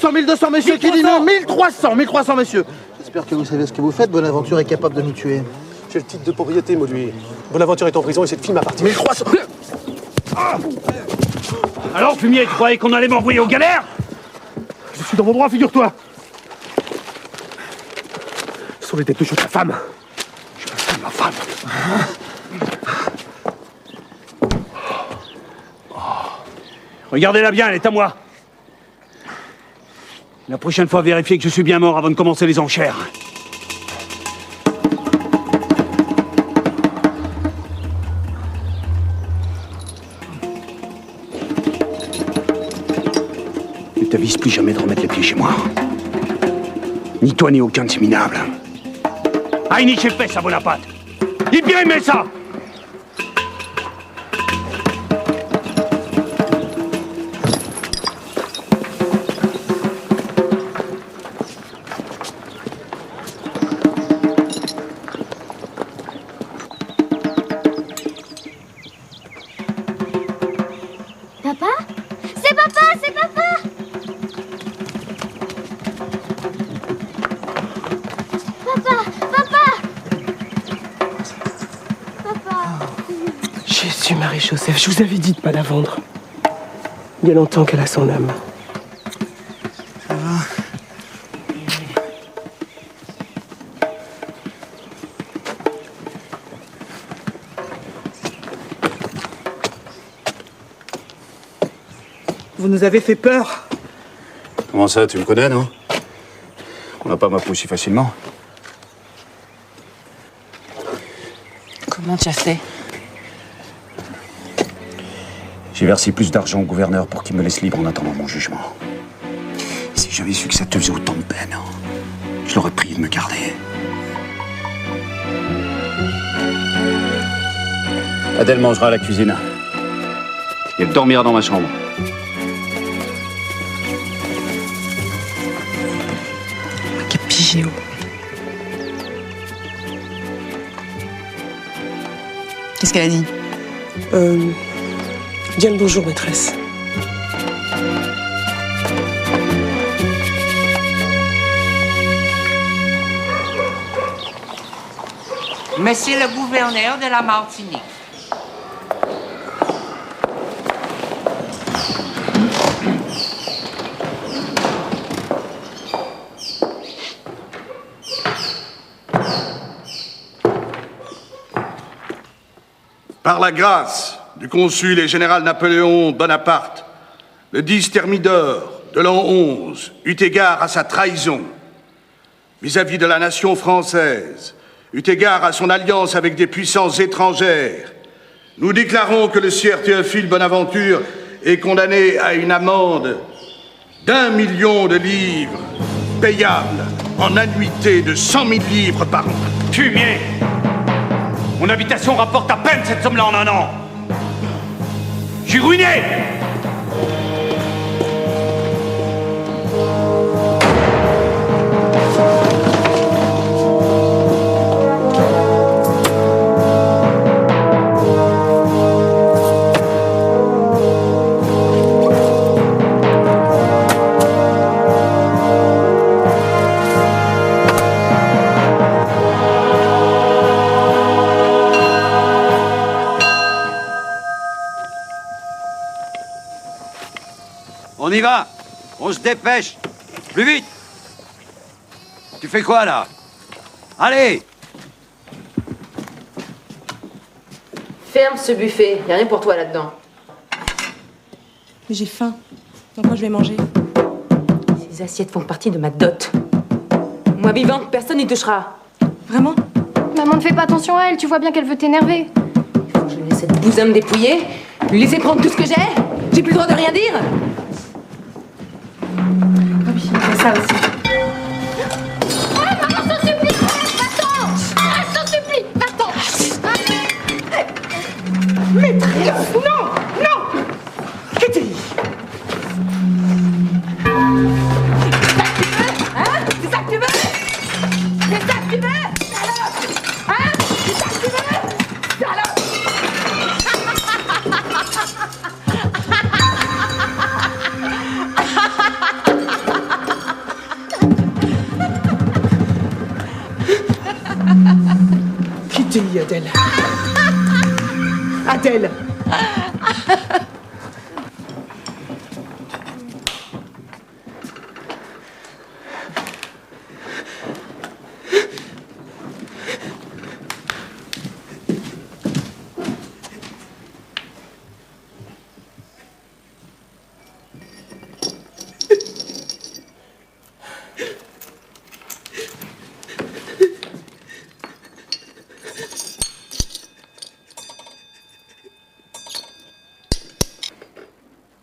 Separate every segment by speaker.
Speaker 1: 1200, 1200, messieurs, qui dit non? 1300, 1300, messieurs. J'espère que vous savez ce que vous faites. Bonaventure est capable de nous tuer.
Speaker 2: J'ai le titre de propriété, moi, lui. Bonaventure est en prison et cette fille m'appartient.
Speaker 1: 1300.
Speaker 3: Alors, fumier, tu croyais qu'on allait m'envoyer aux galères?
Speaker 2: Je suis dans mon droit, figure-toi. Ce sont les têtes de ta femme. Je veux faire ma femme.
Speaker 3: Regardez-la bien, elle est à moi. La prochaine fois, vérifiez que je suis bien mort avant de commencer les enchères. Ne t'avise plus jamais de remettre les pieds chez moi. Ni toi, ni aucun de ces minables. Aïe, j'ai fait ça, Bonaparte. Il bien aimé ça.
Speaker 4: Papa? C'est papa! C'est papa! Papa! Papa! Papa!
Speaker 5: Jésus, Marie-Joseph, je vous avais dit de ne pas la vendre. Il y a longtemps qu'elle a son âme.
Speaker 1: Ça va?
Speaker 5: Vous nous avez fait peur.
Speaker 6: Comment ça, tu me connais, non? On n'a pas m'appeler si facilement.
Speaker 7: Comment tu as fait?
Speaker 6: J'ai versé plus d'argent au gouverneur pour qu'il me laisse libre en attendant mon jugement. Si j'avais su que ça te faisait autant de peine, je l'aurais prié de me garder. Adèle mangera à la cuisine. Et elle dormira dans ma chambre.
Speaker 7: Quel pigéo. Qu'est-ce qu'elle a dit?
Speaker 5: Bien le bonjour, maîtresse.
Speaker 8: Monsieur le gouverneur de la Martinique.
Speaker 9: Par la grâce du consul et général Napoléon Bonaparte, le 10 Thermidor de l'an 11 eut égard à sa trahison vis-à-vis de la nation française, eut égard à son alliance avec des puissances étrangères, nous déclarons que le sieur Théophile Bonaventure est condamné à une amende d'1 million de livres, payable en annuité de 100 000 livres par an.
Speaker 3: Fumier! Mon habitation rapporte à peine cette somme-là en un an. Je suis ruiné!
Speaker 10: On y va. On se dépêche. Plus vite. Tu fais quoi, là? Allez!
Speaker 11: Ferme ce buffet. Y a rien pour toi là-dedans.
Speaker 12: Mais j'ai faim. Donc moi, je vais manger.
Speaker 11: Ces assiettes font partie de ma dot. Moi vivante, personne n'y touchera.
Speaker 12: Vraiment?
Speaker 4: Maman, ne fais pas attention à elle. Tu vois bien qu'elle veut t'énerver.
Speaker 11: Faut que je laisse cette bousin me dépouiller, lui laisser prendre tout ce que j'ai. J'ai plus le droit de rien dire.
Speaker 12: Ah oui, il fait ça aussi.
Speaker 4: Ah, maman, s'en supplie! Va-t'en! Ah, s'en supplie! Va-t'en!
Speaker 5: Maîtresse! Non! Non! Kitty!
Speaker 11: C'est ça que tu veux? C'est ça que tu veux? Salope! Hein? C'est ça que tu veux? Salope!
Speaker 5: Oui, Adèle. Adèle.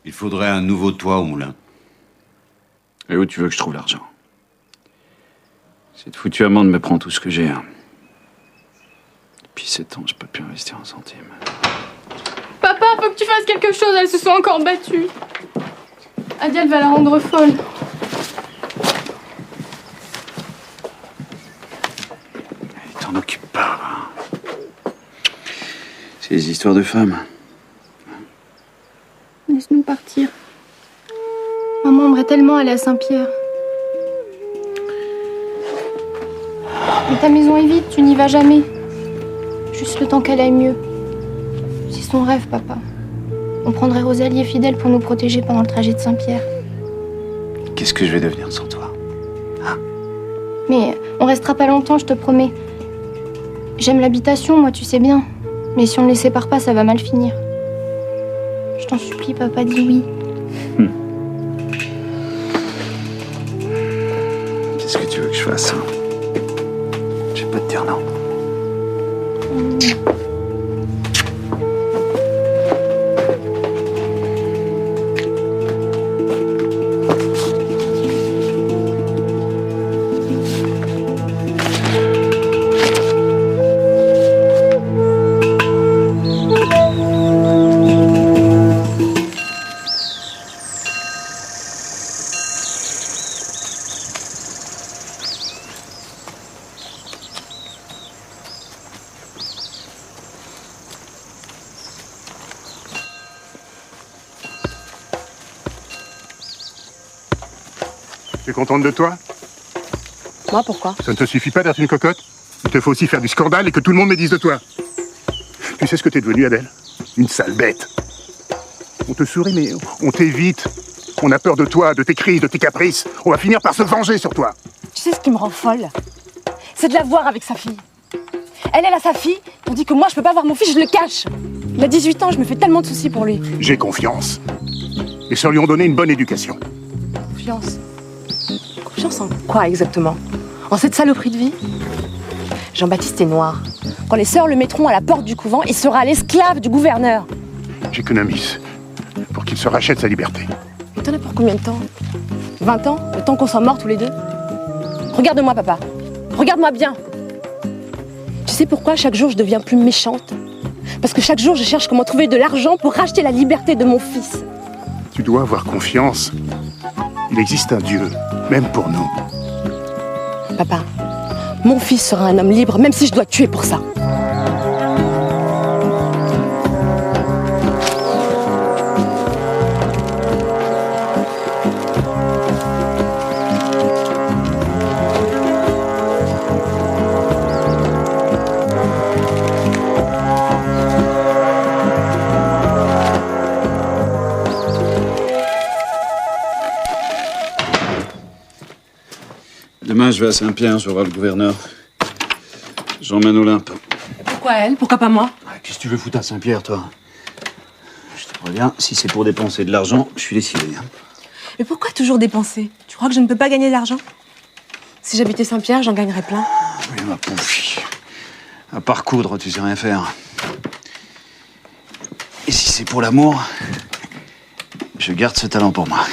Speaker 10: Il faudrait un nouveau toit au moulin.
Speaker 6: Et où tu veux que je trouve l'argent? Cette foutue amende me prend tout ce que j'ai. Depuis 7 ans, je peux plus investir un centime.
Speaker 4: Papa, faut que tu fasses quelque chose, elles se sont encore battues. Adèle va la rendre folle.
Speaker 6: T'en occupe pas. C'est des histoires de femmes.
Speaker 4: Laisse-nous partir. Maman aimerait tellement aller à Saint-Pierre. Mais ta maison est vide, tu n'y vas jamais. Juste le temps qu'elle aille mieux. C'est son rêve, papa. On prendrait Rosalie et Fidèle pour nous protéger pendant le trajet de Saint-Pierre.
Speaker 6: Qu'est-ce que je vais devenir sans toi?
Speaker 4: Mais on restera pas longtemps, je te promets. J'aime l'habitation, moi, tu sais bien. Mais si on ne les sépare pas, ça va mal finir. Je t'en supplie, papa, dis oui.
Speaker 6: Qu'est-ce que tu veux que je fasse? Je vais pas te dire non.
Speaker 13: Tu es contente de toi?
Speaker 12: Moi, pourquoi?
Speaker 13: Ça ne te suffit pas d'être une cocotte? Il te faut aussi faire du scandale et que tout le monde me dise de toi. Tu sais ce que t'es devenue, Adèle? Une sale bête. On te sourit, mais on t'évite. On a peur de toi, de tes cris, de tes caprices. On va finir par se venger sur toi.
Speaker 12: Tu sais ce qui me rend folle? C'est de la voir avec sa fille. Elle a sa fille, tandis que moi, je peux pas voir mon fils, je le cache. Il a 18 ans, je me fais tellement de soucis pour lui.
Speaker 13: J'ai confiance. Et ça lui ont donné une bonne éducation.
Speaker 12: Confiance? Confiance en quoi exactement? En cette saloperie de vie? Jean-Baptiste est noir. Quand les sœurs le mettront à la porte du couvent, il sera l'esclave du gouverneur.
Speaker 13: J'économise pour qu'il se rachète sa liberté.
Speaker 12: Et t'en as pour combien de temps? 20 ans? Le temps qu'on soit morts tous les deux? Regarde-moi, papa. Regarde-moi bien. Tu sais pourquoi chaque jour je deviens plus méchante? Parce que chaque jour je cherche comment trouver de l'argent pour racheter la liberté de mon fils.
Speaker 13: Tu dois avoir confiance. Il existe un Dieu, même pour nous.
Speaker 12: Papa, mon fils sera un homme libre, même si je dois tuer pour ça.
Speaker 6: Demain, je vais à Saint-Pierre, je vais voir le gouverneur. J'emmène Olympe.
Speaker 12: Pourquoi elle? Pourquoi pas moi?
Speaker 6: Qu'est-ce que tu veux foutre à Saint-Pierre, toi? Je te préviens, si c'est pour dépenser de l'argent, je suis décidé.
Speaker 12: Mais pourquoi toujours dépenser? Tu crois que je ne peux pas gagner de l'argent? Si j'habitais Saint-Pierre, j'en gagnerais plein.
Speaker 6: Oui, ma pauvre fille. À part coudre, tu sais rien faire. Et si c'est pour l'amour, je garde ce talent pour moi.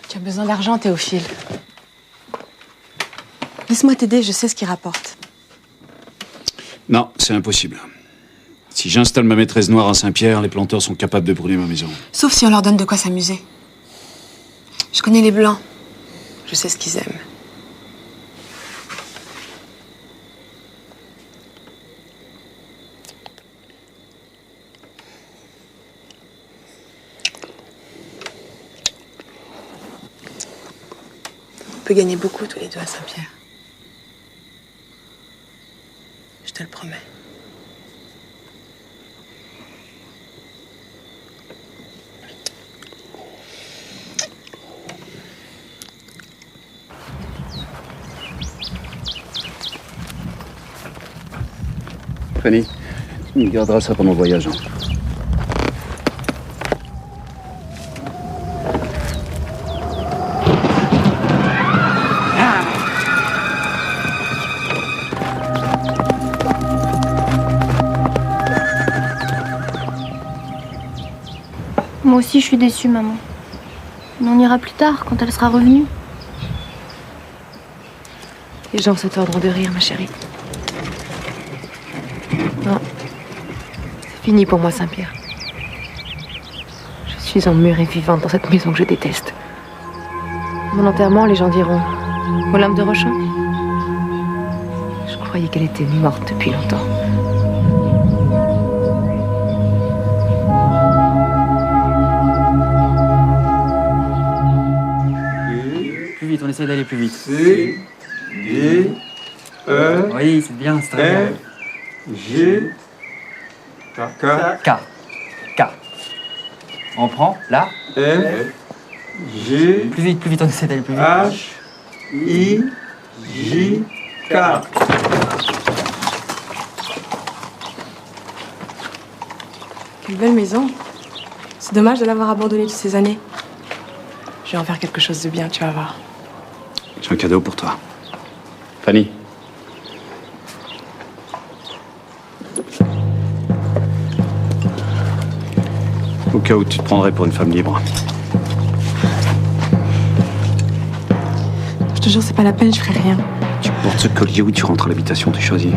Speaker 12: Tu as besoin d'argent, Théophile. Laisse-moi t'aider, je sais ce qui rapporte.
Speaker 6: Non, c'est impossible. Si j'installe ma maîtresse noire à Saint-Pierre, les planteurs sont capables de brûler ma maison.
Speaker 12: Sauf si on leur donne de quoi s'amuser. Je connais les Blancs. Je sais ce qu'ils aiment. On peut gagner beaucoup tous les deux à Saint-Pierre. te le promets.
Speaker 6: Fanny, il gardera ça pendant le voyage. Hein.
Speaker 4: Moi aussi, je suis déçue, maman. Mais on ira plus tard, quand elle sera revenue.
Speaker 12: Les gens se tordront de rire, ma chérie. Non. C'est fini pour moi, Saint-Pierre. Je suis emmurée vivante dans cette maison que je déteste. Mon enterrement, les gens diront « Olympe de Rochin ?» Je croyais qu'elle était morte depuis longtemps.
Speaker 14: Plus vite, on essaie d'aller plus vite.
Speaker 15: C, D, E,
Speaker 14: Oui, c'est bien, c'est très bien.
Speaker 15: G, K,
Speaker 14: K. On prend, là.
Speaker 15: F, G,
Speaker 14: Plus vite, on essaie d'aller plus vite.
Speaker 15: H, I, J, K.
Speaker 12: Quelle belle maison. C'est dommage de l'avoir abandonnée toutes ces années. Je vais en faire quelque chose de bien, tu vas voir.
Speaker 6: J'ai un cadeau pour toi. Fanny. Au cas où tu te prendrais pour une femme libre.
Speaker 12: Je te jure, c'est pas la peine, je ferai rien.
Speaker 6: Tu portes ce collier ou tu rentres à l'habitation, tu choisis.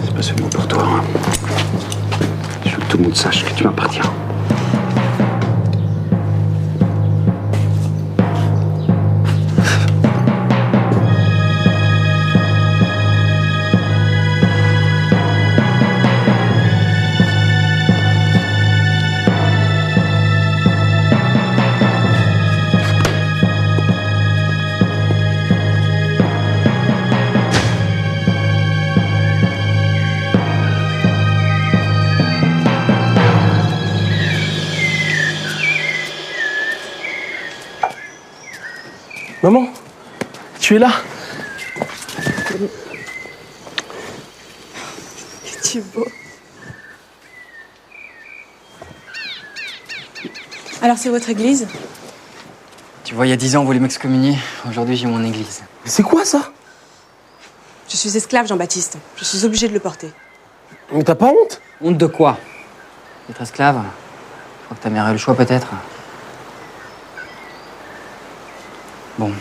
Speaker 6: C'est pas seulement pour toi. Hein. Je veux que tout le monde sache que tu m'appartiens.
Speaker 5: Maman, tu es là?
Speaker 12: Tu es beau. Alors, c'est votre église?
Speaker 14: Tu vois, il y a 10 ans, on voulait m'excommunier. Aujourd'hui, j'ai mon église.
Speaker 5: C'est quoi ça?
Speaker 12: Je suis esclave, Jean-Baptiste. Je suis obligée de le porter.
Speaker 5: Mais t'as pas honte?
Speaker 14: Honte de quoi? D'être esclave? Je crois que ta mère a eu le choix, peut-être. Bon.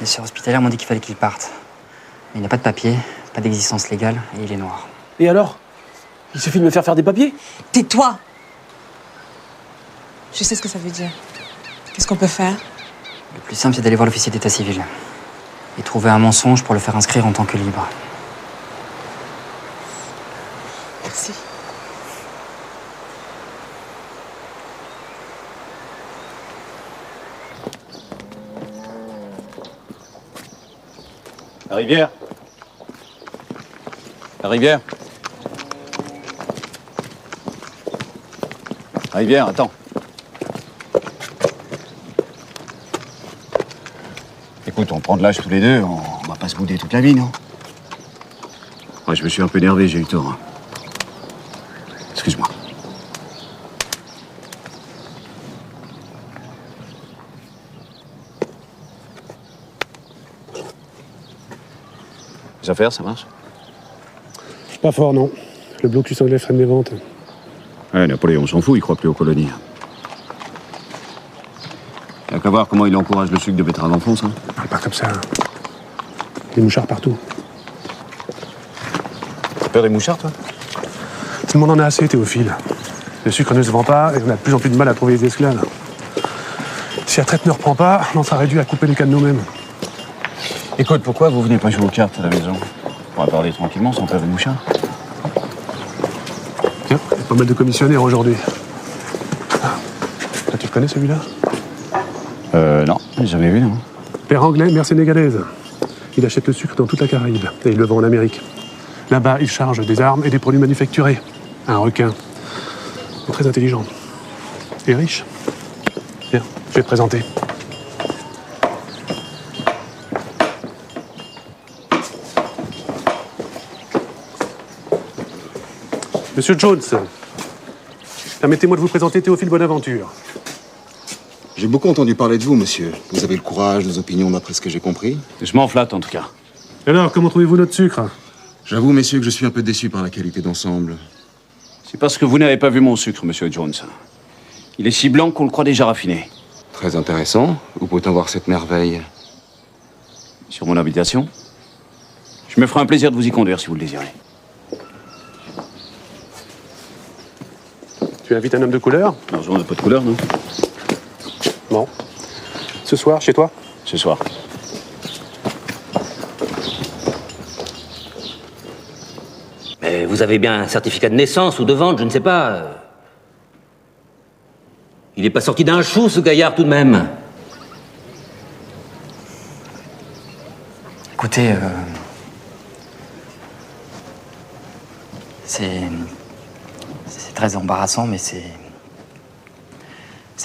Speaker 14: Les sœurs hospitalières m'ont dit qu'il fallait qu'il parte. Mais il n'a pas de papier, pas d'existence légale, et il est noir.
Speaker 5: Et alors? Il suffit de me faire des papiers?
Speaker 12: Tais-toi! Je sais ce que ça veut dire. Qu'est-ce qu'on peut faire?
Speaker 14: Le plus simple, c'est d'aller voir l'officier d'état civil. Et trouver un mensonge pour le faire inscrire en tant que libre.
Speaker 12: Merci.
Speaker 6: La rivière. La rivière. La rivière, attends. Écoute, on prend de l'âge tous les deux, on va pas se bouder toute la vie, non? Ouais, je me suis un peu énervé, j'ai eu tort. Hein. Excuse-moi. Les affaires, ça marche?
Speaker 2: Pas fort, non. Le blocus anglais freine les ventes.
Speaker 6: Ouais, Napoléon s'en fout, il croit plus aux colonies. Il n'y a qu'à voir comment il encourage le sucre de betterave en France. Hein.
Speaker 2: Pas comme ça. Des mouchards partout.
Speaker 6: T'as peur des mouchards, toi?
Speaker 2: Tout le monde en a assez, Théophile. Le sucre ne se vend pas et on a de plus en plus de mal à trouver des esclaves. Si la traite ne reprend pas, on sera réduit à couper les cannes nous-mêmes.
Speaker 6: Écoute, pourquoi vous venez pas jouer aux cartes à la maison? On pourra parler tranquillement sans peur des mouchards.
Speaker 2: Tiens, il y a pas mal de commissionnaires aujourd'hui. Tu connais celui-là?
Speaker 6: Non, jamais vu, non.
Speaker 2: Père anglais, mère sénégalaise. Il achète le sucre dans toute la Caraïbe et il le vend en Amérique. Là-bas, il charge des armes et des produits manufacturés. Un requin. Très intelligent. Et riche. Viens, je vais te présenter. Monsieur Jones, permettez-moi de vous présenter Théophile Bonaventure.
Speaker 16: J'ai beaucoup entendu parler de vous, monsieur. Vous avez le courage, nos opinions, d'après ce que j'ai compris.
Speaker 6: Je m'en flatte, en tout cas.
Speaker 2: Alors, comment trouvez-vous notre sucre?
Speaker 16: J'avoue, messieurs, que je suis un peu déçu par la qualité d'ensemble.
Speaker 6: C'est parce que vous n'avez pas vu mon sucre, monsieur Jones. Il est si blanc qu'on le croit déjà raffiné.
Speaker 16: Très intéressant. Où peut-on voir cette merveille?
Speaker 6: Sur mon habitation. Je me ferai un plaisir de vous y conduire, si vous le désirez.
Speaker 2: Tu invites un homme de couleur?
Speaker 6: Non, on n'a pas de couleur, non.
Speaker 2: Bon. Ce soir, chez toi?
Speaker 6: Ce soir.
Speaker 17: Mais vous avez bien un certificat de naissance ou de vente, je ne sais pas. Il n'est pas sorti d'un chou, ce gaillard, tout de même.
Speaker 14: Écoutez, c'est très embarrassant, mais c'est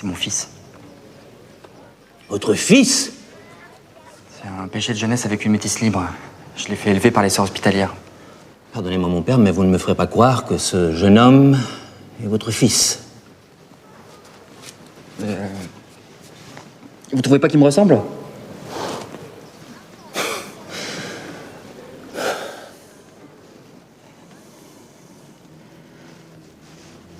Speaker 14: mon fils.
Speaker 17: Votre fils?
Speaker 14: C'est un péché de jeunesse avec une métisse libre. Je l'ai fait élever par les sœurs hospitalières.
Speaker 17: Pardonnez-moi, mon père, mais vous ne me ferez pas croire que ce jeune homme est votre fils.
Speaker 14: Vous trouvez pas qu'il me ressemble?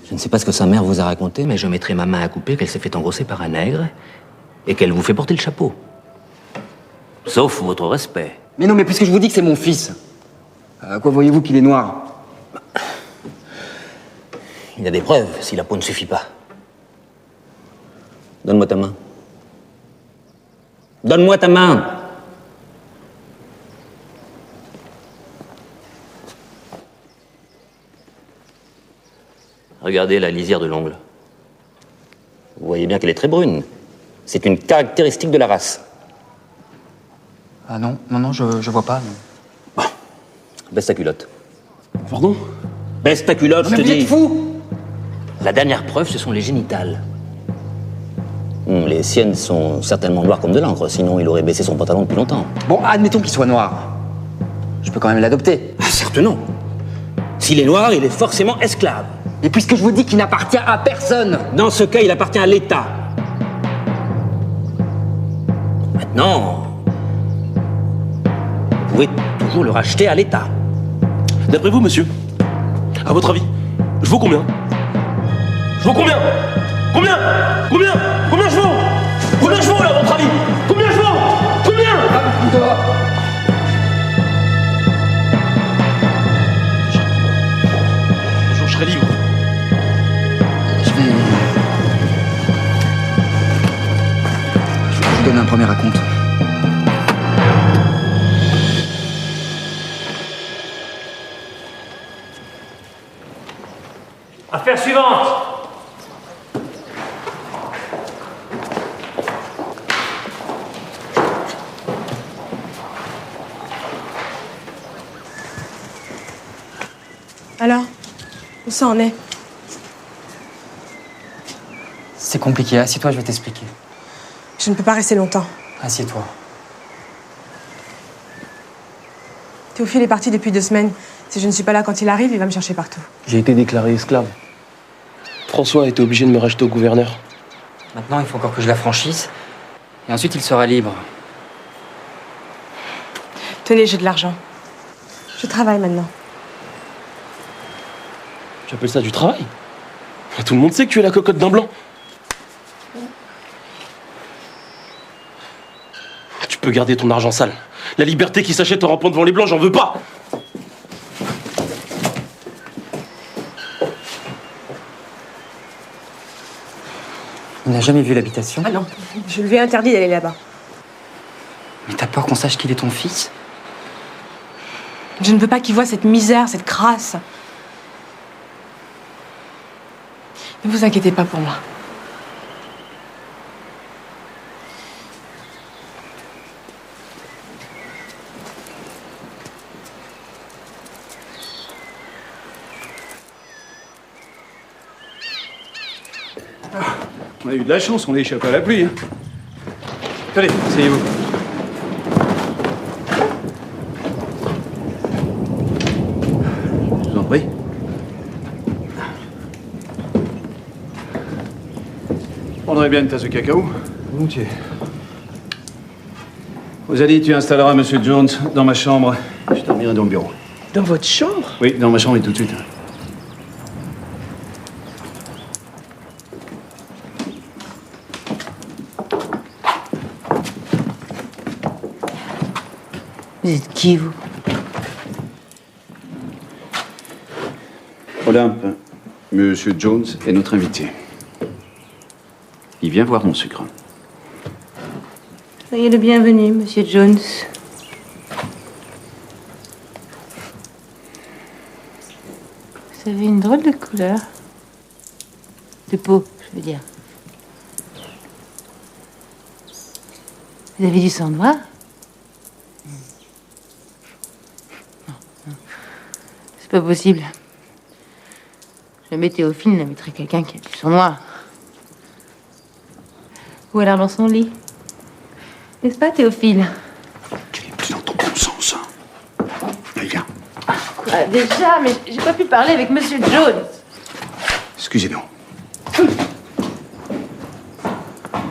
Speaker 17: Je ne sais pas ce que sa mère vous a raconté, mais je mettrai ma main à couper qu'elle s'est fait engrosser par un nègre et qu'elle vous fait porter le chapeau. Sauf votre respect.
Speaker 14: Mais non, mais puisque je vous dis que c'est mon fils, à quoi voyez-vous qu'il est noir?
Speaker 17: Il y a des preuves, si la peau ne suffit pas. Donne-moi ta main. Donne-moi ta main! Regardez la lisière de l'ongle. Vous voyez bien qu'elle est très brune. C'est une caractéristique de la race.
Speaker 14: Ah non, je vois pas.
Speaker 17: Bon, baisse ta culotte.
Speaker 2: Pardon?
Speaker 17: Baisse ta culotte, je te
Speaker 14: Mais vous êtes
Speaker 17: dis.
Speaker 14: fou!
Speaker 17: La dernière preuve, ce sont les génitales. Les siennes sont certainement noires comme de l'encre, sinon il aurait baissé son pantalon depuis longtemps.
Speaker 14: Bon, admettons qu'il soit noir. Je peux quand même l'adopter.
Speaker 17: Ah, certes non. S'il est noir, il est forcément esclave.
Speaker 14: Et puisque je vous dis qu'il n'appartient à personne...
Speaker 17: Dans ce cas, il appartient à l'État. Maintenant, vous pouvez toujours le racheter à l'État.
Speaker 5: D'après vous, monsieur, à votre avis, je vaux combien? Je vaux combien? Combien je vaux? Combien je vaux, là, à votre avis? Combien je vaux? Combien? Un jour, je serai libre.
Speaker 14: Je vous donne un premier raconte.
Speaker 5: Affaire suivante.
Speaker 12: Alors, où ça en est?
Speaker 14: C'est compliqué, assieds-toi, je vais t'expliquer.
Speaker 12: Je ne peux pas rester longtemps.
Speaker 14: Assieds-toi.
Speaker 12: Théophile est parti depuis 2 semaines. Si je ne suis pas là quand il arrive, il va me chercher partout.
Speaker 5: J'ai été déclaré esclave. François a été obligé de me racheter au gouverneur.
Speaker 14: Maintenant, il faut encore que je l'affranchisse. Et ensuite, il sera libre.
Speaker 12: Tenez, j'ai de l'argent. Je travaille maintenant.
Speaker 5: Tu appelles ça du travail? Tout le monde sait que tu es la cocotte d'un blanc. Tu peux garder ton argent sale. La liberté qui s'achète en rampant devant les blancs, j'en veux pas.
Speaker 14: Il n'a jamais vu l'habitation?
Speaker 12: Ah non, je lui ai interdit d'aller là-bas.
Speaker 14: Mais t'as peur qu'on sache qu'il est ton fils?
Speaker 12: Je ne veux pas qu'il voie cette misère, cette crasse. Ne vous inquiétez pas pour moi.
Speaker 3: On a eu de la chance, on a échappé à la pluie. Hein. Allez, asseyez-vous. Je vous en prie. Je prendrais bien une tasse de cacao. Volontiers. Rosalie, tu installeras Monsieur Jones dans ma chambre. Je dormirai dans le bureau.
Speaker 18: Dans votre chambre?
Speaker 3: Oui, dans ma chambre et tout de suite.
Speaker 7: Vous êtes qui, vous?
Speaker 3: Olympe, Monsieur Jones est notre invité. Il vient voir mon sucre.
Speaker 7: Soyez le bienvenu, Monsieur Jones. Vous avez une drôle de couleur. De peau, je veux dire. Vous avez du sang noir? C'est pas possible. Jamais Théophile n'inviterait quelqu'un qui a du sang noir. Ou alors dans son lit. N'est-ce pas, Théophile?
Speaker 3: C'est dans ton bon sens. Allez, viens.
Speaker 7: Déjà, mais j'ai pas pu parler avec Monsieur Jones.
Speaker 3: Excusez-nous.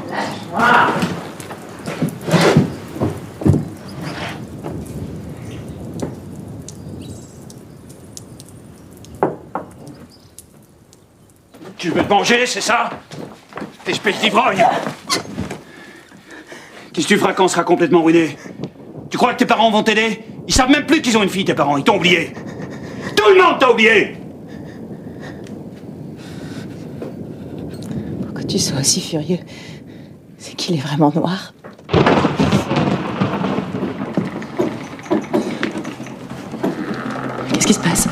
Speaker 7: Lâche-moi.
Speaker 3: Tu veux te manger, c'est ça? Espèce d'ivrogne! Qu'est-ce que tu feras quand on sera complètement ruiné? Tu crois que tes parents vont t'aider? Ils savent même plus qu'ils ont une fille, tes parents. Ils t'ont oublié. Tout le monde t'a oublié!
Speaker 7: Pour que tu sois aussi furieux, c'est qu'il est vraiment noir. Qu'est-ce qui se passe?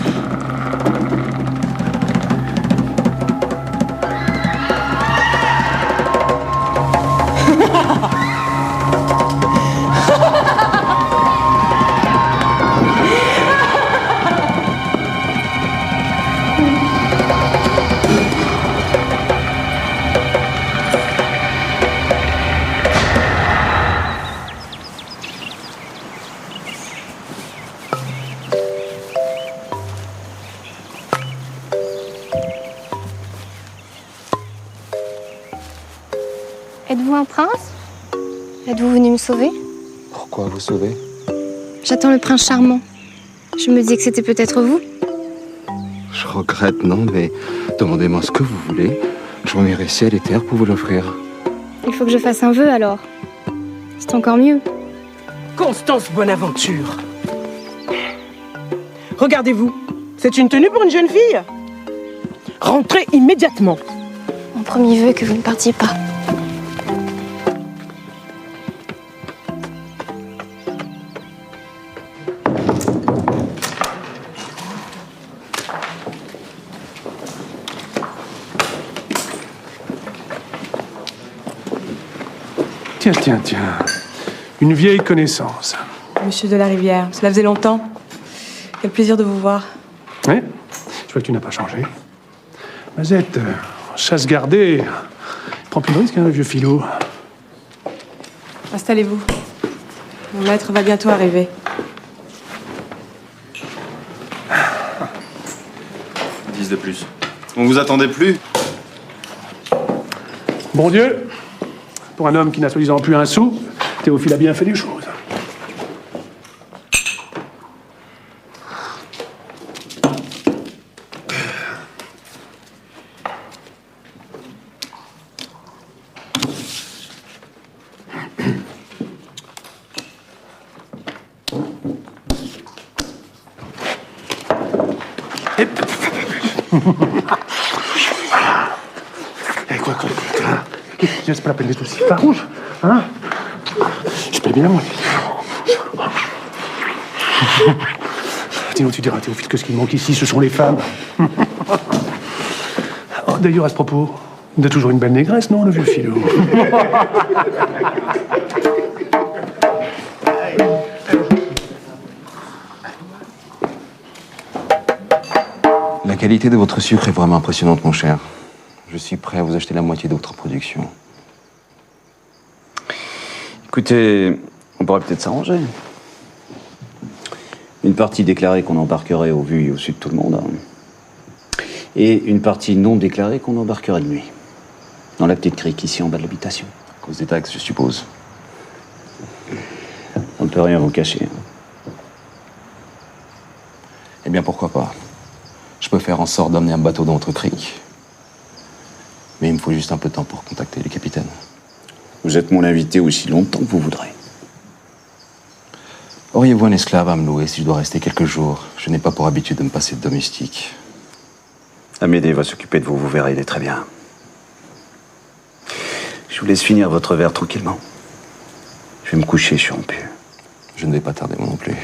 Speaker 4: Êtes-vous un prince? Êtes-vous venu me sauver?
Speaker 16: Pourquoi vous sauver?
Speaker 4: J'attends le prince charmant. Je me dis que c'était peut-être vous.
Speaker 16: Je regrette, non, mais demandez-moi ce que vous voulez. J'enverrai ciel et terre pour vous l'offrir.
Speaker 4: Il faut que je fasse un vœu alors. C'est encore mieux.
Speaker 18: Constance Bonaventure. Regardez-vous, c'est une tenue pour une jeune fille. Rentrez immédiatement.
Speaker 4: Mon premier vœu que vous ne partiez pas.
Speaker 2: Tiens. Une vieille connaissance.
Speaker 19: Monsieur de la Rivière, cela faisait longtemps. Quel plaisir de vous voir.
Speaker 2: Oui, je vois que tu n'as pas changé. Mazette, chasse gardée. Prends plus de risques, hein, le vieux filot.
Speaker 19: Installez-vous. Mon maître va bientôt arriver.
Speaker 20: Dix de plus. On vous attendait plus?
Speaker 2: Bon Dieu, pour un homme qui n'a soi-disant plus un sou, Théophile a bien fait des choses. Quoi, qu'est-ce que c'est pas la peine d'être aussi farouche, hein? Je paie bien, moi. Sinon, tu diras, Théophile, que ce qui manque ici, ce sont les femmes. Oh, d'ailleurs, à ce propos, il a toujours une belle négresse, non, le vieux filou?
Speaker 16: La qualité de votre sucre est vraiment impressionnante, mon cher. Je suis prêt à vous acheter la moitié de votre production.
Speaker 6: Écoutez, on pourrait peut-être s'arranger. Une partie déclarée qu'on embarquerait au vu et au su de tout le monde. Et une partie non déclarée qu'on embarquerait de nuit. Dans la petite crique ici en bas de l'habitation.
Speaker 16: À cause des taxes, je suppose.
Speaker 6: On ne peut rien vous cacher.
Speaker 16: Eh bien, pourquoi pas. Je peux faire en sorte d'emmener un bateau dans votre crique. Mais il me faut juste un peu de temps pour contacter les capitaines.
Speaker 6: Vous êtes mon invité aussi longtemps que vous voudrez.
Speaker 16: Auriez-vous un esclave à me louer si je dois rester quelques jours? Je n'ai pas pour habitude de me passer de domestique.
Speaker 6: Amédée va s'occuper de vous, vous verrez, il est très bien. Je vous laisse finir votre verre tranquillement. Je vais me coucher, je suis rompu.
Speaker 16: Je ne vais pas tarder moi non plus.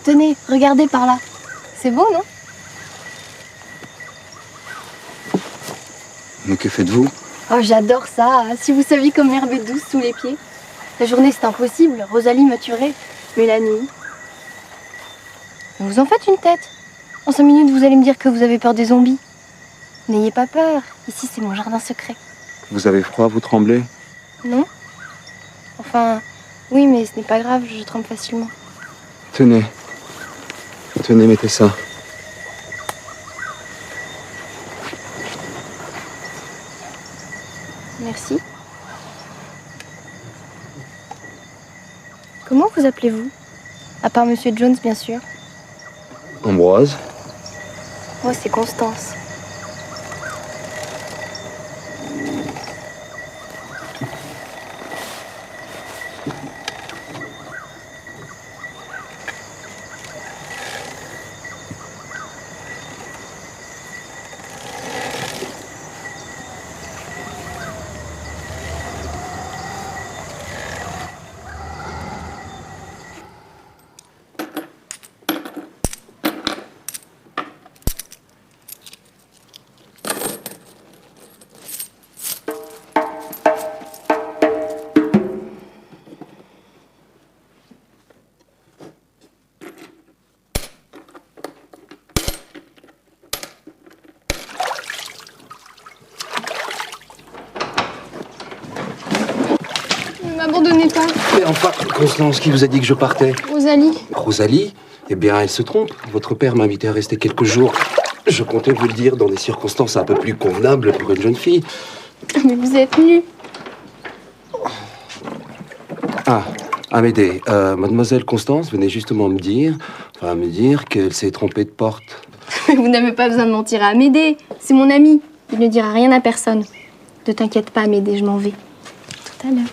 Speaker 4: Tenez, regardez par là. C'est beau, non?
Speaker 16: Mais que faites-vous?
Speaker 4: Oh, j'adore ça. Si vous saviez comme l'herbe est douce sous les pieds. La journée, c'est impossible. Rosalie m'a tué. Mais la nuit... Vous en faites une tête. En 5 minutes, vous allez me dire que vous avez peur des zombies. N'ayez pas peur. Ici, c'est mon jardin secret.
Speaker 16: Vous avez froid, vous tremblez?
Speaker 4: Non? Enfin, oui, mais ce n'est pas grave. Je tremble facilement.
Speaker 16: Tenez. Tenez, mettez ça.
Speaker 4: Merci. Comment vous appelez-vous? À part Monsieur Jones, bien sûr.
Speaker 16: Ambroise.
Speaker 4: Moi, c'est Constance. Ne m'abandonnez pas.
Speaker 16: Mais enfin, Constance, qui vous a dit que je partais?
Speaker 4: Rosalie.
Speaker 16: Rosalie? Eh bien, elle se trompe. Votre père m'a invité à rester quelques jours. Je comptais vous le dire dans des circonstances un peu plus convenables pour une jeune fille.
Speaker 4: Mais vous êtes nue.
Speaker 16: Ah, Amédée, mademoiselle Constance venait justement me dire qu'elle s'est trompée de porte.
Speaker 4: Mais vous n'avez pas besoin de mentir à Amédée. C'est mon ami. Il ne dira rien à personne. Ne t'inquiète pas, Amédée, je m'en vais. Tout à l'heure.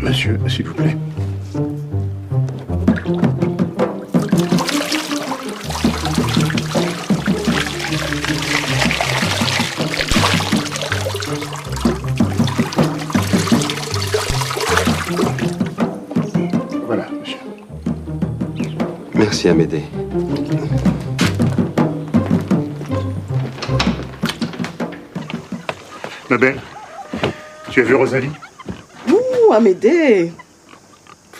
Speaker 13: Monsieur, s'il vous plaît. Voilà, monsieur.
Speaker 16: Merci, Amédée.
Speaker 13: Ma belle, tu as vu Rosalie?
Speaker 18: Ouh, Amédée.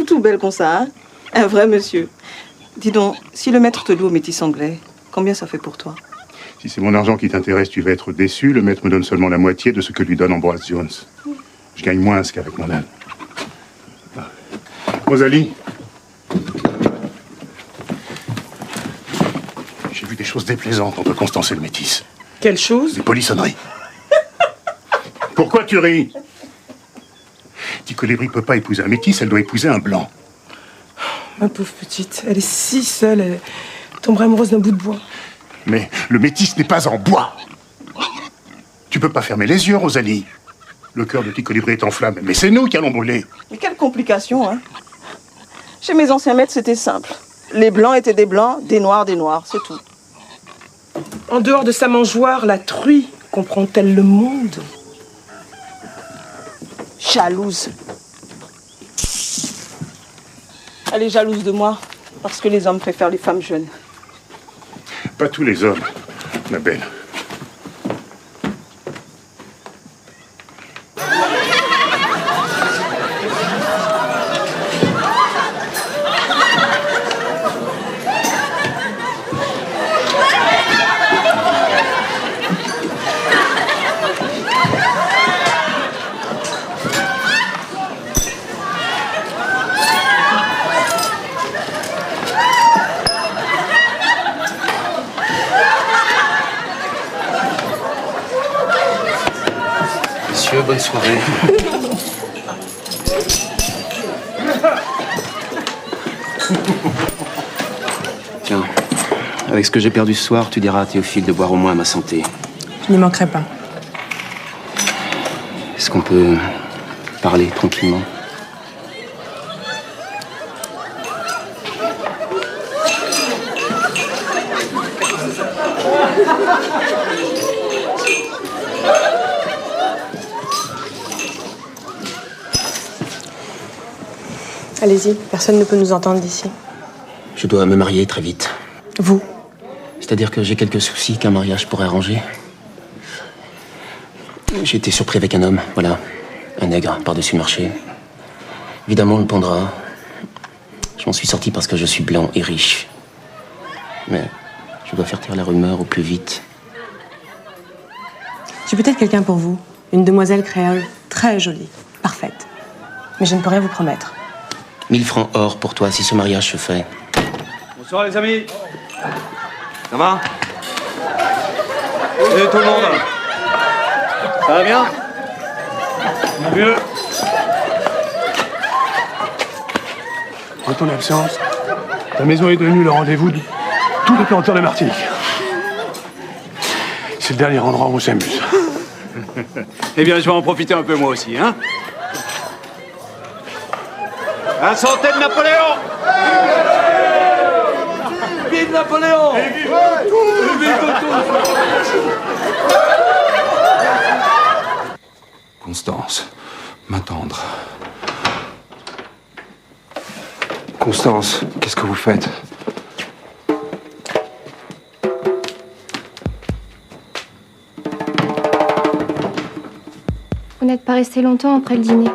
Speaker 18: Tout belle comme ça, hein? Un vrai monsieur. Dis donc, si le maître te loue au métis anglais, combien ça fait pour toi?
Speaker 13: Si c'est mon argent qui t'intéresse, tu vas être déçu. Le maître me donne seulement la moitié de ce que lui donne Ambroise Jones. Je gagne moins qu'avec mon âne. Rosalie. J'ai vu des choses déplaisantes entre Constance et le métis.
Speaker 18: Quelle chose?
Speaker 13: Des polissonneries. Pourquoi tu ris? Dis que Colibri ne peut pas épouser un métis, elle doit épouser un blanc.
Speaker 18: Ma pauvre petite, elle est si seule, elle tomberait amoureuse d'un bout de bois.
Speaker 13: Mais le métis n'est pas en bois. Tu peux pas fermer les yeux, Rosalie. Le cœur de petit colibri est en flammes, mais c'est nous qui allons brûler.
Speaker 18: Mais quelle complication, hein. Chez mes anciens maîtres, c'était simple. Les blancs étaient des blancs, des noirs, c'est tout.
Speaker 21: En dehors de sa mangeoire, la truie comprend-elle le monde?
Speaker 18: Jalouse. Elle est jalouse de moi, parce que les hommes préfèrent les femmes jeunes.
Speaker 13: Pas tous les hommes, ma belle.
Speaker 5: Bonne soirée. Tiens, avec ce que j'ai perdu ce soir, tu diras à Théophile de boire au moins à ma santé.
Speaker 19: Je n'y manquerai pas.
Speaker 5: Est-ce qu'on peut parler tranquillement?
Speaker 19: Allez-y, personne ne peut nous entendre d'ici.
Speaker 5: Je dois me marier très vite.
Speaker 19: Vous?
Speaker 5: C'est-à-dire que j'ai quelques soucis qu'un mariage pourrait arranger. J'ai été surpris avec un homme, voilà. Un nègre par-dessus le marché. Évidemment, le pendra. Je m'en suis sorti parce que je suis blanc et riche. Mais je dois faire taire la rumeur au plus vite.
Speaker 19: J'ai peut-être quelqu'un pour vous. Une demoiselle créole, très jolie, parfaite. Mais je ne peux rien vous promettre.
Speaker 5: 1000 francs or pour toi si ce mariage se fait.
Speaker 10: Bonsoir les amis. Ça va? Salut tout le monde. Ça va bien?
Speaker 2: Mieux. En ton absence, ta maison est devenue le rendez-vous de tous les planteurs de Martinique. C'est le dernier endroit où on s'amuse.
Speaker 10: Eh bien, je vais en profiter un peu moi aussi, hein? La santé de Napoléon! Vive Napoléon!
Speaker 16: Constance, ma tendre. Constance, qu'est-ce que vous faites?
Speaker 4: Vous n'êtes pas resté longtemps après le dîner.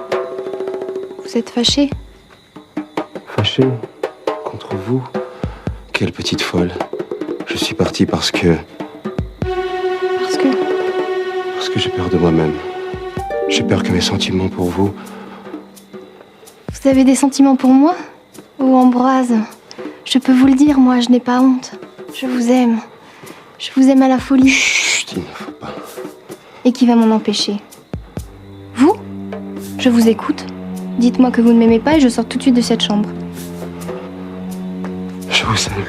Speaker 4: Vous êtes fâché?
Speaker 16: Fâché contre vous? Quelle petite folle. Je suis parti parce que...
Speaker 4: Parce que...
Speaker 16: Parce que j'ai peur de moi-même. J'ai peur que mes sentiments pour vous...
Speaker 4: Vous avez des sentiments pour moi? Oh, Ambroise, je peux vous le dire, moi, je n'ai pas honte. Je vous aime. Je vous aime à la folie.
Speaker 16: Chut, il ne faut pas.
Speaker 4: Et qui va m'en empêcher? Vous? Je vous écoute. Dites-moi que vous ne m'aimez pas et je sors tout de suite de cette chambre.
Speaker 16: Je vous aime.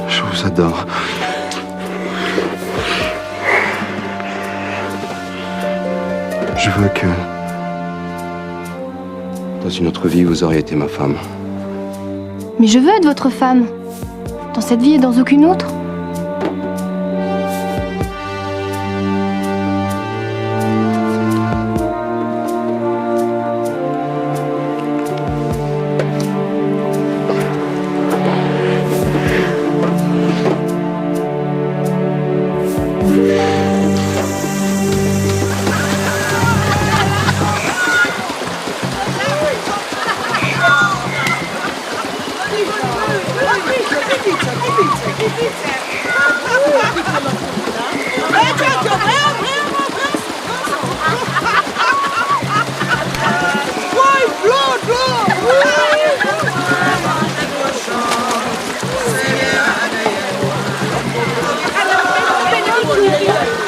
Speaker 16: Je vous adore. Je veux que... Dans une autre vie, vous auriez été ma femme.
Speaker 4: Mais je veux être votre femme. Dans cette vie et dans aucune autre.
Speaker 11: Allez,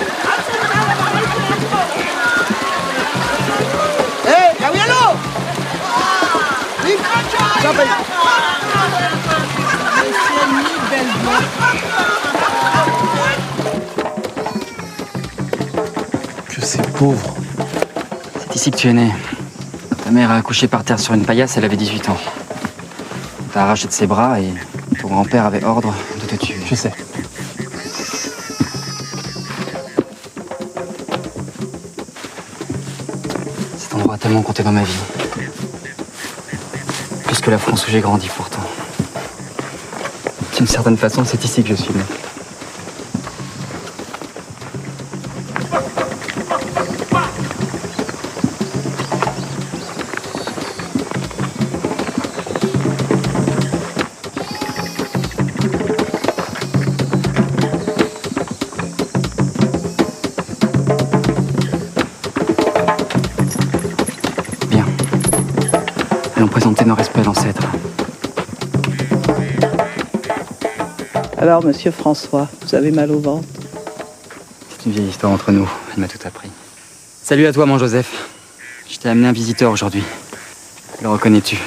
Speaker 14: c'est pauvre. C'est ici que tu es né. Ta mère a accouché par terre sur une paillasse, elle avait 18 ans. T'as arraché de ses bras et ton grand-père avait ordre de te tuer.
Speaker 5: Je sais.
Speaker 14: Cet endroit a tellement compté dans ma vie. Plus que la France où j'ai grandi pourtant. D'une certaine façon, c'est ici que je suis né. Présenter nos respects à l'ancêtre.
Speaker 18: Alors, monsieur François, vous avez mal au ventre?
Speaker 14: C'est une vieille histoire entre nous. Elle m'a tout appris. Salut à toi, mon Joseph. Je t'ai amené un visiteur aujourd'hui. Le reconnais-tu?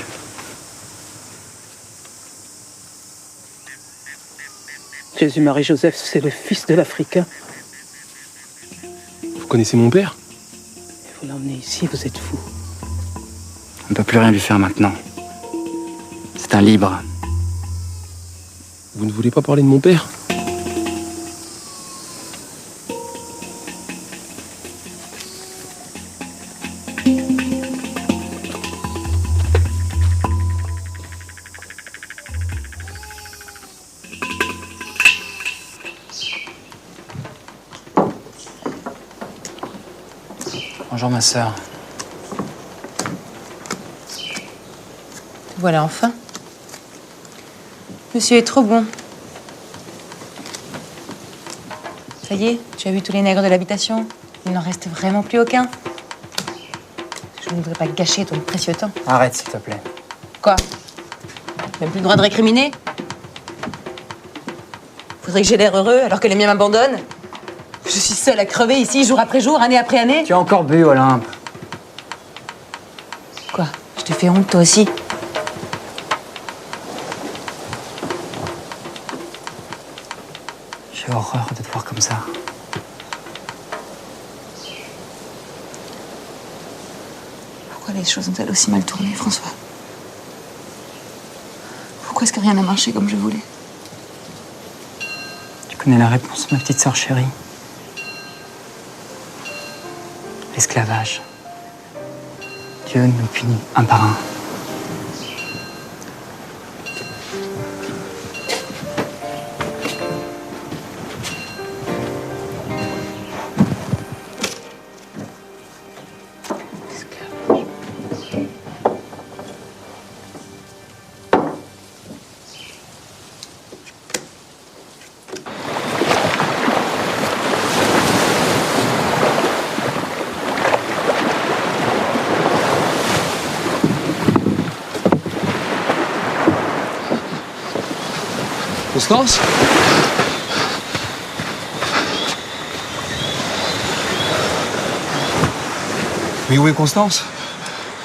Speaker 18: Jésus-Marie-Joseph, c'est le fils de l'Africain.
Speaker 5: Vous connaissez mon père?
Speaker 18: Vous l'emmenez ici, vous êtes fou.
Speaker 14: On ne peut plus rien lui faire maintenant. C'est un libre.
Speaker 5: Vous ne voulez pas parler de mon père?
Speaker 14: Bonjour ma sœur.
Speaker 7: Voilà, enfin. Monsieur est trop bon. Ça y est, tu as vu tous les nègres de l'habitation? Il n'en reste vraiment plus aucun. Je ne voudrais pas gâcher ton précieux temps.
Speaker 14: Arrête, s'il te plaît.
Speaker 7: Quoi? Même plus le droit de récriminer? Faudrait que j'ai l'air heureux alors que les miens m'abandonnent? Je suis seule à crever ici, jour après jour, année après année?
Speaker 14: Tu as encore bu, Olympe.
Speaker 7: Quoi? Je te fais honte, toi aussi?
Speaker 14: J'ai horreur de te voir comme ça.
Speaker 7: Pourquoi les choses ont-elles aussi mal tourné, François? Pourquoi est-ce que rien n'a marché comme je voulais?
Speaker 14: Tu connais la réponse, ma petite sœur chérie. L'esclavage. Dieu nous punit un par un.
Speaker 5: Constance?
Speaker 1: Mais où est Constance?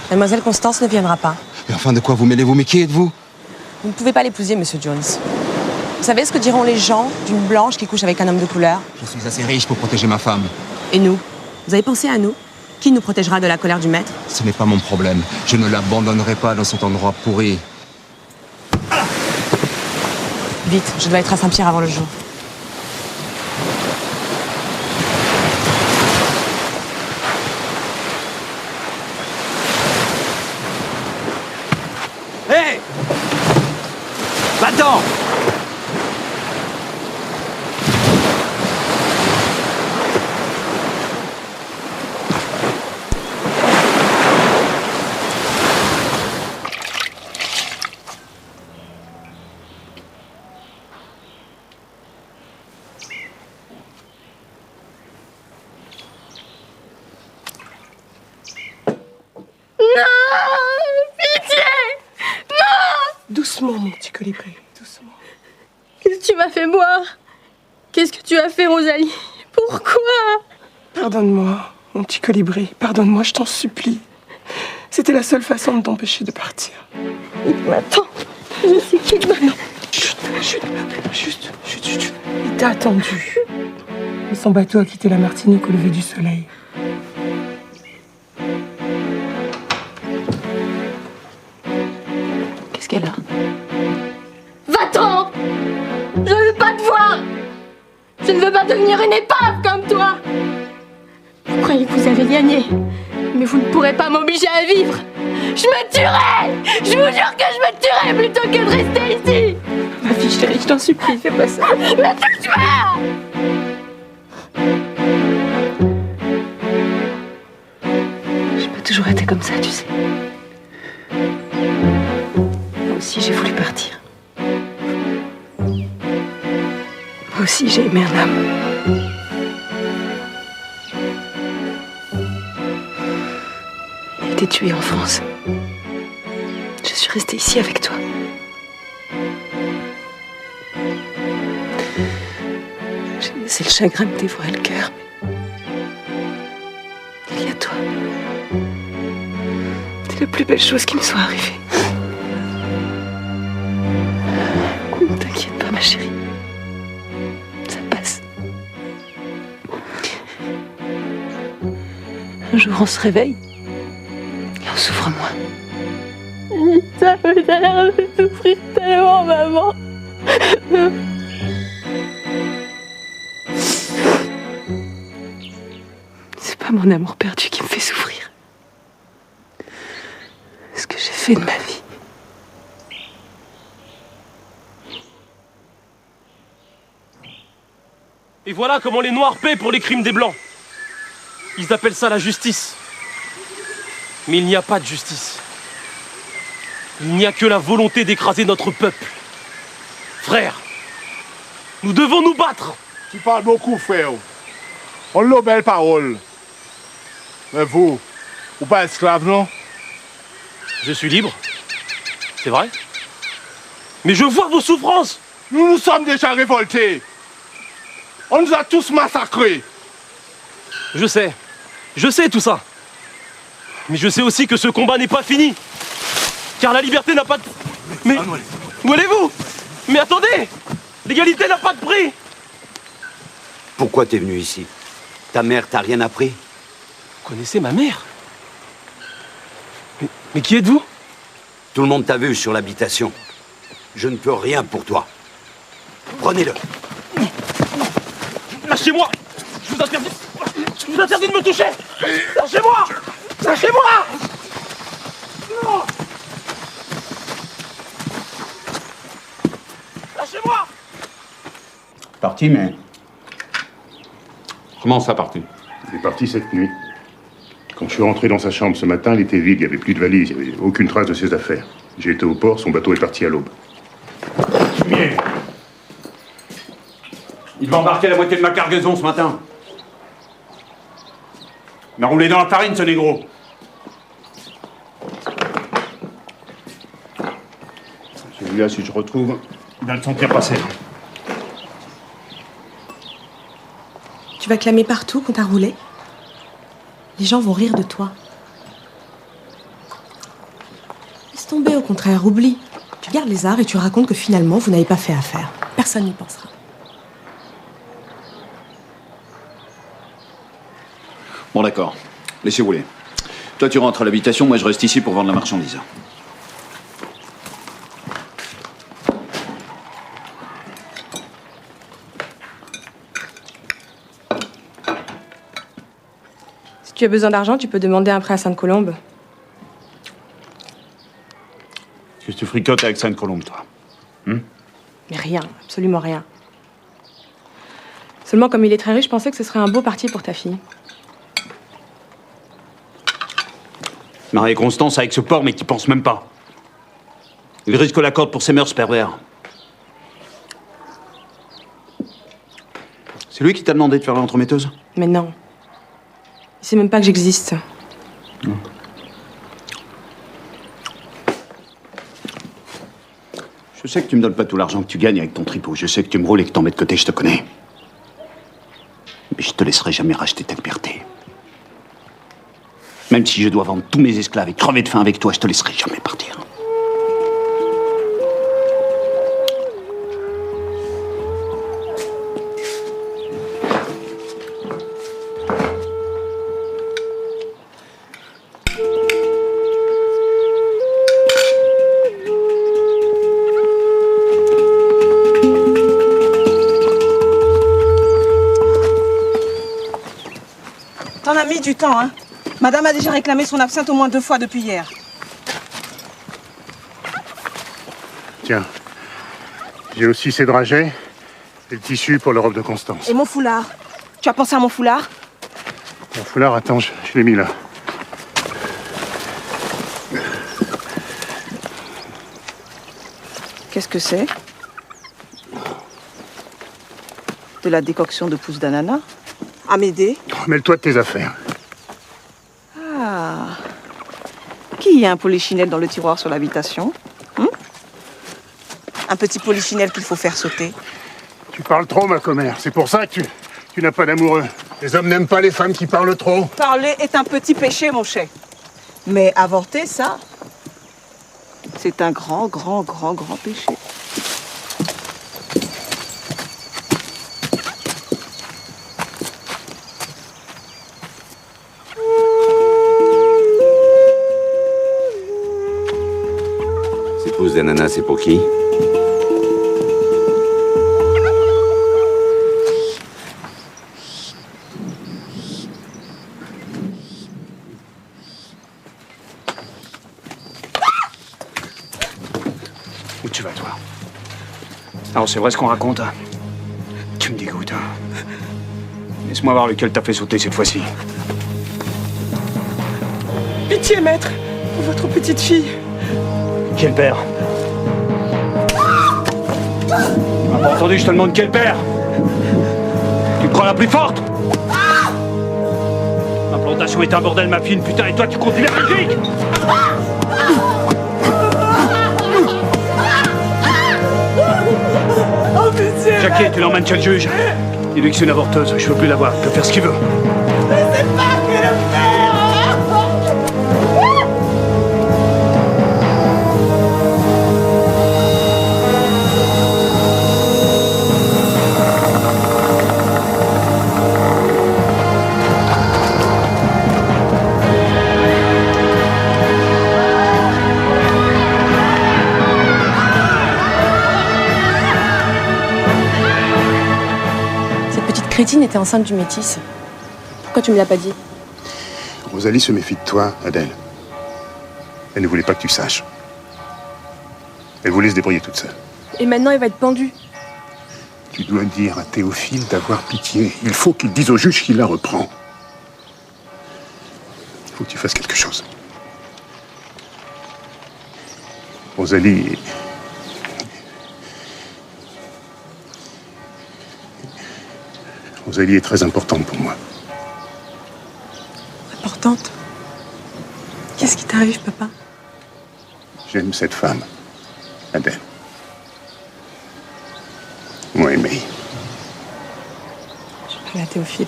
Speaker 19: Mademoiselle Constance ne viendra pas.
Speaker 1: Mais enfin, de quoi vous mêlez-vous? Mais qui êtes-vous?
Speaker 19: Vous ne pouvez pas l'épouser, monsieur Jones. Vous savez ce que diront les gens d'une blanche qui couche avec un homme de couleur?
Speaker 1: Je suis assez riche pour protéger ma femme.
Speaker 19: Et nous? Vous avez pensé à nous? Qui nous protégera de la colère du maître?
Speaker 1: Ce n'est pas mon problème. Je ne l'abandonnerai pas dans cet endroit pourri.
Speaker 19: Vite, je dois être à Saint-Pierre avant le jour.
Speaker 10: Hé! Va-t'en!
Speaker 21: Doucement, mon petit colibri, doucement.
Speaker 4: Qu'est-ce que tu m'as fait boire? Qu'est-ce que tu as fait, Rosalie? Pourquoi?
Speaker 21: Pardonne-moi, mon petit colibri, pardonne-moi, je t'en supplie. C'était la seule façon de t'empêcher de partir.
Speaker 4: Il m'attend. Je sais qu'il m'attend.
Speaker 21: Chut. Il t'a attendu. Et son bateau a quitté la Martinique au lever du soleil.
Speaker 12: Qu'est-ce qu'elle a?
Speaker 11: Va-t'en! Je veux pas te voir! Je ne veux pas devenir une épave comme toi! Vous croyez que vous avez gagné, mais vous ne pourrez pas m'obliger à vivre! Je me tuerai! Je vous jure que je me tuerai plutôt que de rester ici!
Speaker 21: Ma fille chérie, je t'en supplie, fais pas ça.
Speaker 11: Mais touche-moi!
Speaker 12: J'ai pas toujours été comme ça, tu sais. Moi aussi, j'ai voulu partir. Moi aussi, j'ai aimé un homme. Il a été tué en France. Je suis restée ici avec toi. J'ai laissé le chagrin me dévorer le cœur. Il y a toi. C'est la plus belle chose qui me soit arrivée. Ne t'inquiète pas, ma chérie. Ça passe. Un jour, on se réveille et on souffre moins.
Speaker 11: Ça me a l'air de souffrir tellement, maman.
Speaker 12: C'est pas mon amour perdu qui me fait souffrir. Ce que j'ai fait de ma vie.
Speaker 5: Et voilà comment les Noirs paient pour les crimes des Blancs. Ils appellent ça la justice. Mais il n'y a pas de justice. Il n'y a que la volonté d'écraser notre peuple. Frère, nous devons nous battre.
Speaker 13: Tu parles beaucoup, frère. On l'a belle parole. Mais vous pas esclave, non?
Speaker 5: Je suis libre. C'est vrai. Mais je vois vos souffrances.
Speaker 13: Nous nous sommes déjà révoltés. On nous a tous massacrés.
Speaker 5: Je sais tout ça. Mais je sais aussi que ce combat n'est pas fini. Car la liberté n'a pas de... Mais... Où allez-vous? Mais attendez! L'égalité n'a pas de prix!
Speaker 10: Pourquoi t'es venu ici? Ta mère t'a rien appris?
Speaker 5: Vous connaissez ma mère? Mais qui êtes-vous?
Speaker 10: Tout le monde t'a vu sur l'habitation. Je ne peux rien pour toi. Prenez-le.
Speaker 5: Lâchez-moi! Je vous interdis de me toucher! Lâchez-moi! Lâchez-moi! Non! Lâchez-moi!
Speaker 13: Parti, mais...
Speaker 6: Comment ça, parti?
Speaker 13: Il est parti cette nuit. Quand je suis rentré dans sa chambre ce matin, il était vide, il n'y avait plus de valise, il n'y avait aucune trace de ses affaires. J'ai été au port, son bateau est parti à l'aube.
Speaker 10: Fumier! Il va embarquer la moitié de ma cargaison ce matin. Il m'a roulé dans la farine, ce négro.
Speaker 13: Celui-là, si je retrouve, il va le sentir passer.
Speaker 19: Tu vas clamer partout qu'on t'a roulé. Les gens vont rire de toi. Laisse tomber, au contraire, oublie. Tu gardes les arts et tu racontes que finalement, vous n'avez pas fait affaire. Personne n'y pensera.
Speaker 10: Bon, d'accord. Laissez rouler. Toi, tu rentres à l'habitation, moi, je reste ici pour vendre la marchandise.
Speaker 19: Si tu as besoin d'argent, tu peux demander un prêt à Sainte-Colombe.
Speaker 10: Qu'est-ce que tu fricotes avec Sainte-Colombe, toi?
Speaker 19: Mais rien, absolument rien. Seulement, comme il est très riche, je pensais que ce serait un beau parti pour ta fille.
Speaker 10: Marie Constance avec ce porc, mais qui pense même pas. Il risque la corde pour ses mœurs pervers. C'est lui qui t'a demandé de faire l'entremetteuse?
Speaker 19: Mais non. Il sait même pas que j'existe.
Speaker 10: Je sais que tu me donnes pas tout l'argent que tu gagnes avec ton tripot. Je sais que tu me roules et que t'en mets de côté, je te connais. Mais je te laisserai jamais racheter ta liberté. Même si je dois vendre tous mes esclaves et crever de faim avec toi, je te laisserai jamais partir.
Speaker 18: T'en as mis du temps, hein. Madame a déjà réclamé son absinthe au moins 2 fois depuis hier.
Speaker 13: Tiens, j'ai aussi ces dragées et le tissu pour le robe de Constance.
Speaker 18: Et mon foulard? Tu as pensé à mon foulard?
Speaker 13: Mon foulard, attends, je l'ai mis là.
Speaker 18: Qu'est-ce que c'est? De la décoction de pousses d'ananas? Amédée?
Speaker 13: Mêle-toi de tes affaires.
Speaker 18: Ah. Qui a un polichinelle dans le tiroir sur l'habitation? Un petit polichinelle qu'il faut faire sauter.
Speaker 13: Tu parles trop, ma commère. C'est pour ça que tu n'as pas d'amoureux. Les hommes n'aiment pas les femmes qui parlent trop.
Speaker 18: Parler est un petit péché, mon cher. Mais avorter, ça, c'est un grand, grand, grand, grand péché.
Speaker 6: Ces pousses d'ananas, c'est pour qui?
Speaker 3: Où tu vas, toi? Alors, c'est vrai ce qu'on raconte, hein? Tu me dégoûtes, hein? Laisse-moi voir lequel t'as fait sauter cette fois-ci.
Speaker 21: Pitié, maître, pour votre petite fille.
Speaker 3: Quel père? Tu m'as pas entendu, je te demande quel père? Tu prends la plus forte? Ma plantation est un bordel, ma fille, putain, et toi tu continues la musique?
Speaker 21: Oh, pitié!
Speaker 3: Jackie, tu l'emmènes chez le juge. Dis-lui que c'est une avorteuse, je veux plus la voir, il peut faire ce qu'il veut.
Speaker 21: Mais c'est pas que le faire!
Speaker 12: Crétine était enceinte du métis. Pourquoi tu me l'as pas dit?
Speaker 13: Rosalie se méfie de toi, Adèle. Elle ne voulait pas que tu saches. Elle voulait se débrouiller toute seule.
Speaker 12: Et maintenant, il va être pendu.
Speaker 13: Tu dois dire à Théophile d'avoir pitié. Il faut qu'il dise au juge qu'il la reprend. Il faut que tu fasses quelque chose. Rosalie... Rosalie est très importante pour moi.
Speaker 19: Importante? Qu'est-ce qui t'arrive, papa?
Speaker 13: J'aime cette femme, Adèle. Moi aimé.
Speaker 19: Je parlais à Théophile.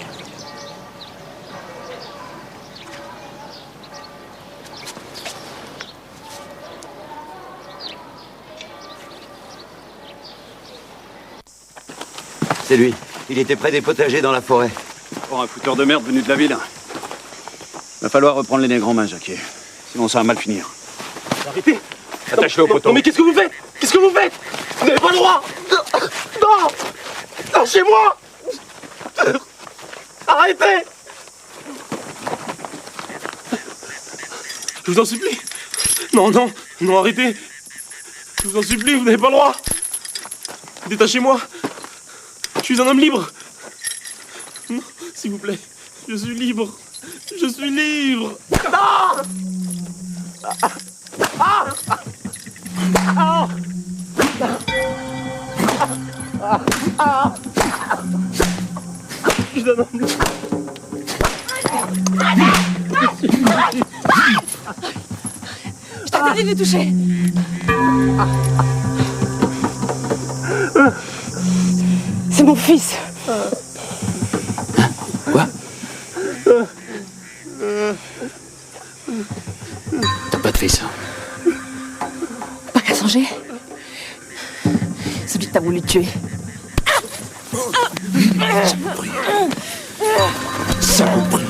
Speaker 17: C'est lui. Il était près des potagers dans la forêt.
Speaker 3: Pour un fouteur de merde venu de la ville. Va falloir reprendre les nègres en main, Jackie. Sinon ça va mal finir.
Speaker 5: Arrêtez!
Speaker 3: Attache-le au poteau.
Speaker 5: Non mais qu'est-ce que vous faites? Qu'est-ce que vous faites? Vous n'avez pas le droit! Non! Lâchez-moi! Arrêtez! Je vous en supplie! Non, non, non, arrêtez! Je vous en supplie, vous n'avez pas le droit! Détachez-moi! Je suis un homme libre! Non, s'il vous plaît, je suis libre! Je suis libre! Non! Ah! Ah! Je suis un homme libre!
Speaker 21: Je t'interdis de les toucher.
Speaker 12: C'est mon fils.
Speaker 17: Quoi? T'as pas de fils.
Speaker 12: Pas qu'à changer. Celui que t'as voulu tuer.
Speaker 17: Saloperie. Saloperie.